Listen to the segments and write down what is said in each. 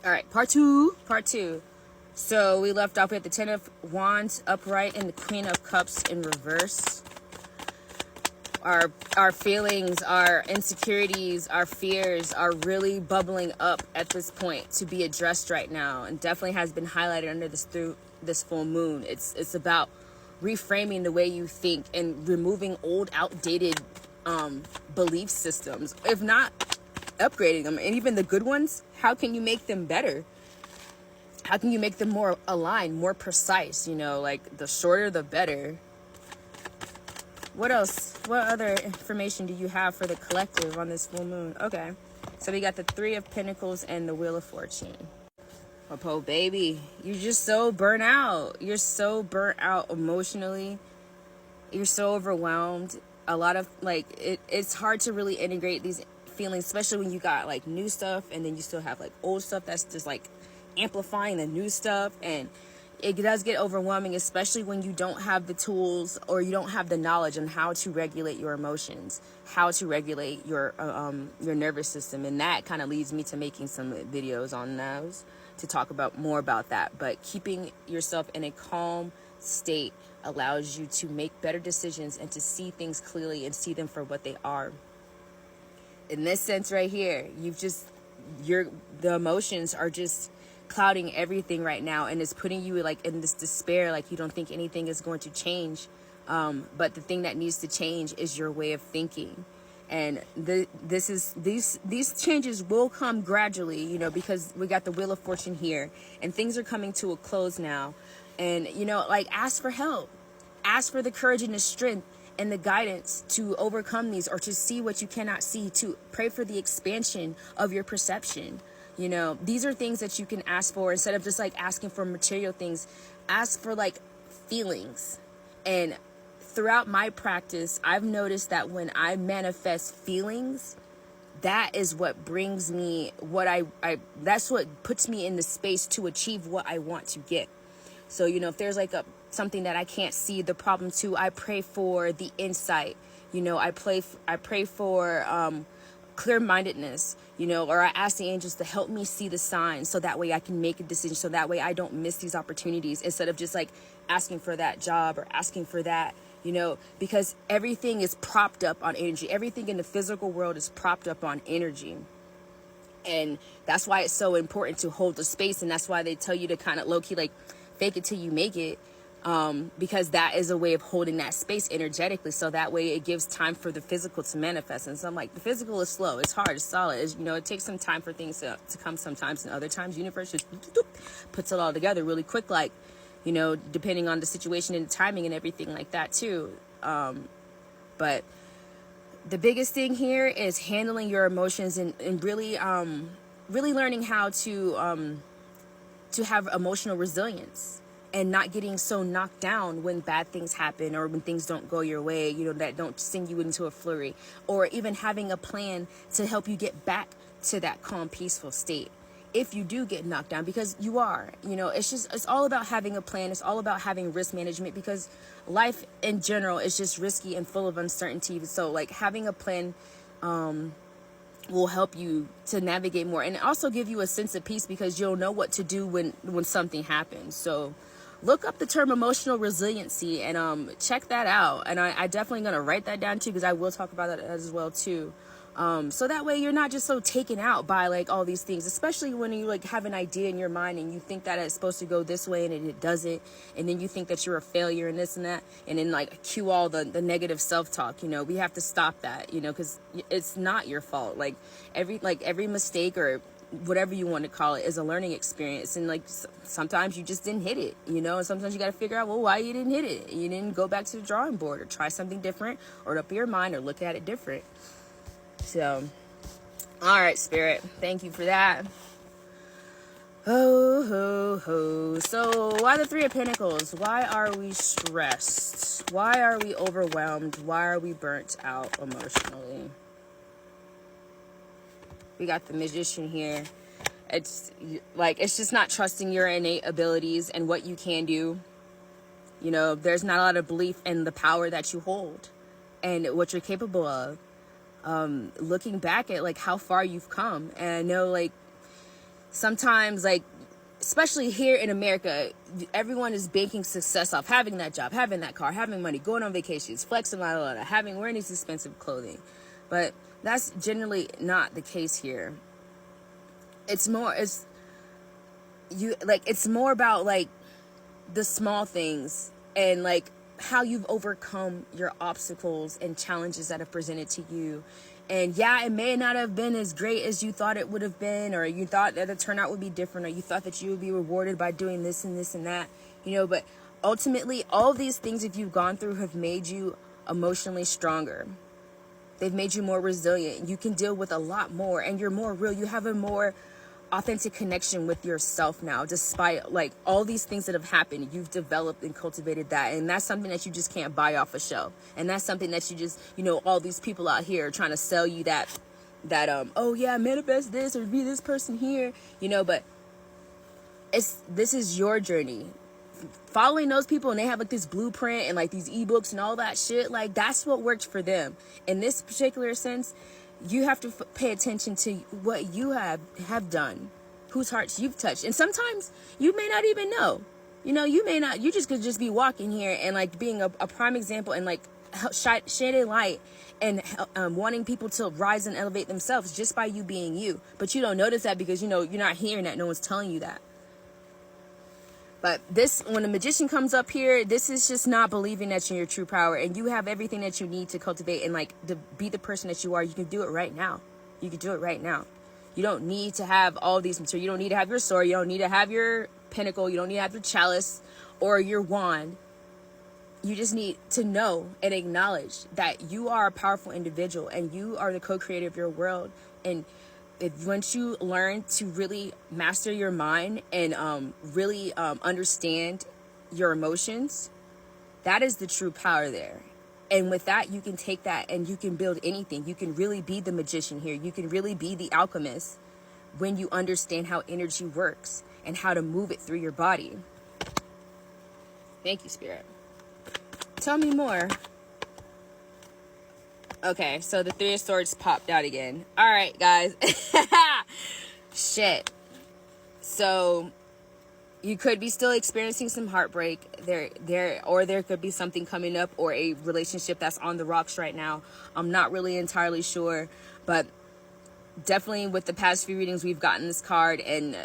All right, part two. So we left off with the Ten of Wands upright and the Queen of Cups in reverse. Our feelings, our insecurities, our fears are really bubbling up at this point to be addressed right now, and definitely has been highlighted under through this full moon. It's about reframing the way you think and removing old, outdated belief systems. If not upgrading them, and even the good ones, how can you make them better? How can you make them more aligned, more precise? Like the shorter, the better. What else? What other information do you have for the collective on this full moon? Okay. So we got the Three of Pentacles and the Wheel of Fortune. Oh, baby. You're just so burnt out. You're so burnt out emotionally. You're so overwhelmed. A lot of, it's hard to really integrate these feelings, especially when you got, new stuff, and then you still have, old stuff that's just, amplifying the new stuff. And it does get overwhelming, especially when you don't have the tools or you don't have the knowledge on how to regulate your emotions, how to regulate your nervous system. And that kind of leads me to making some videos on those to talk about more about that. But keeping yourself in a calm state allows you to make better decisions and to see things clearly and see them for what they are. In this sense right here, the emotions are just clouding everything right now, and it's putting you in this despair, you don't think anything is going to change, but the thing that needs to change is your way of thinking. And these changes will come gradually, because we got the Wheel of Fortune here, and things are coming to a close now. And ask for help, ask for the courage and the strength and the guidance to overcome these, or to see what you cannot see, to pray for the expansion of your perception. These are things that you can ask for instead of just asking for material things. Ask for feelings. And throughout my practice, I've noticed that when I manifest feelings, that is what brings me what that's what puts me in the space to achieve what I want to get. So, if there's something that I can't see the problem to, I pray for the insight. I pray for clear-mindedness, or I ask the angels to help me see the signs, so that way I can make a decision, so that way I don't miss these opportunities, instead of just asking for that job or asking for that, because everything is propped up on energy. Everything in the physical world is propped up on energy. And that's why it's so important to hold the space. And that's why they tell you to kind of low-key, fake it till you make it. Because that is a way of holding that space energetically, so that way it gives time for the physical to manifest. And so I'm the physical is slow, it's hard, it's solid, it takes some time for things to come sometimes, and other times universe just puts it all together really quick, depending on the situation and the timing and everything like that too. But the biggest thing here is handling your emotions, and really learning how to have emotional resilience, and not getting so knocked down when bad things happen, or when things don't go your way, that don't send you into a flurry, or even having a plan to help you get back to that calm, peaceful state if you do get knocked down, because you are, it's all about having a plan. It's all about having risk management, because life in general is just risky and full of uncertainty. So having a plan will help you to navigate more, and also give you a sense of peace, because you'll know what to do when something happens. So look up the term emotional resiliency, and check that out. And I definitely going to write that down too, because I will talk about that as well too. So that way you're not just so taken out by all these things, especially when you have an idea in your mind and you think that it's supposed to go this way and it doesn't, and then you think that you're a failure and this and that, and then cue all the negative self-talk. We have to stop that, because it's not your fault. Every mistake, or whatever you want to call it, is a learning experience. And sometimes you just didn't hit it, and sometimes you got to figure out, why you didn't hit it. You didn't go back to the drawing board, or try something different, or open your mind, or look at it different. So, all right, Spirit, thank you for that. Ho, ho, ho. So why the Three of Pentacles? Why are we stressed? Why are we overwhelmed? Why are we burnt out emotionally? We got the Magician here. It's just not trusting your innate abilities and what you can do. There's not a lot of belief in the power that you hold and what you're capable of. Looking back at how far you've come, and I know sometimes, like, especially here in America, everyone is banking success off having that job, having that car, having money, going on vacations, flexing, wearing these expensive clothing. But that's generally not the case here. It's more about like the small things, and like how you've overcome your obstacles and challenges that have presented to you. And yeah, it may not have been as great as you thought it would have been, or you thought that the turnout would be different, or you thought that you would be rewarded by doing this and this and that, but ultimately all of these things, if you've gone through, have made you emotionally stronger. They've made you more resilient. You can deal with a lot more, and you're more real. You have a more authentic connection with yourself now, despite like all these things that have happened. You've developed and cultivated that, and that's something that you just can't buy off a shelf. And that's something that you just, all these people out here are trying to sell you that oh yeah, manifest this or be this person here, but this is your journey. Following those people, and they have like this blueprint and like these ebooks and all that shit, like that's what worked for them. In this particular sense, you have to pay attention to what you have done, whose hearts you've touched. And sometimes you may not even know, you just could just be walking here and like being a prime example, and like shedding light and wanting people to rise and elevate themselves just by you being you. But you don't notice that because, you're not hearing that. No one's telling you that. But when the magician comes up here, this is just not believing that you're your true power, and you have everything that you need to cultivate and like to be the person that you are. You can do it right now. You can do it right now. You don't need to have all these materials. You don't need to have your sword. You don't need to have your pinnacle. You don't need to have your chalice or your wand. You just need to know and acknowledge that you are a powerful individual, and you are the co-creator of your world. And once you learn to really master your mind and really understand your emotions, that is the true power there. And with that, you can take that and you can build anything. You can really be the magician here. You can really be the alchemist when you understand how energy works and how to move it through your body. Thank you, Spirit. Tell me more. Okay, so the Three of Swords popped out again. All right, guys. Shit. So you could be still experiencing some heartbreak or there could be something coming up, or a relationship that's on the rocks right now. I'm not really entirely sure, but definitely with the past few readings, we've gotten this card, and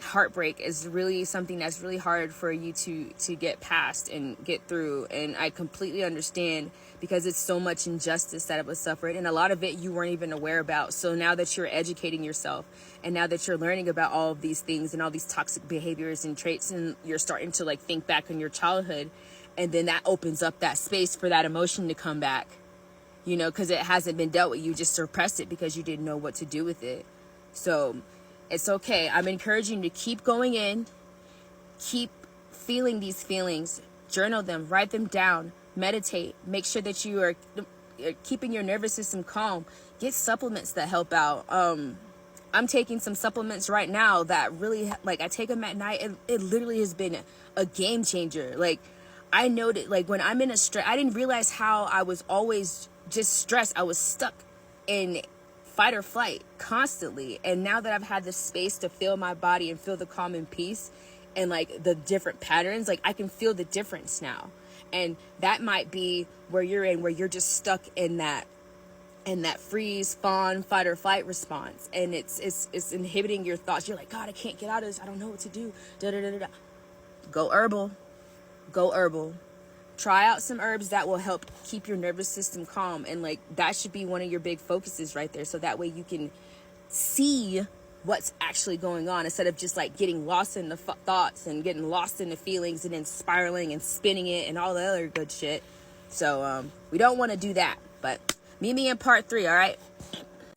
heartbreak is really something that's really hard for you to get past and get through. And I completely understand, because it's so much injustice that it was suffered, and a lot of it you weren't even aware about. So now that you're educating yourself, and now that you're learning about all of these things and all these toxic behaviors and traits, and you're starting to like think back on your childhood, and then that opens up that space for that emotion to come back, because it hasn't been dealt with. You just suppressed it because you didn't know what to do with it. So it's okay. I'm encouraging you to keep going in, keep feeling these feelings, journal them, write them down, meditate, make sure that you are keeping your nervous system calm. Get supplements that help out. I'm taking some supplements right now that really, like, I take them at night. It literally has been a game changer. Like, I know that, like, when I'm in a stress, I didn't realize how I was always just stressed. I was stuck in fight or flight constantly. And now that I've had the space to feel my body and feel the calm and peace and like the different patterns, like I can feel the difference now. And that might be where you're just stuck in that freeze, fawn, fight or flight response. And it's inhibiting your thoughts. You're like, God, I can't get out of this. I don't know what to do. Go herbal. Try out some herbs that will help keep your nervous system calm. And like, that should be one of your big focuses right there. So that way you can see what's actually going on, instead of just like getting lost in the thoughts and getting lost in the feelings and then spiraling and spinning it and all the other good shit. So we don't want to do that. But meet me in part 3. All right.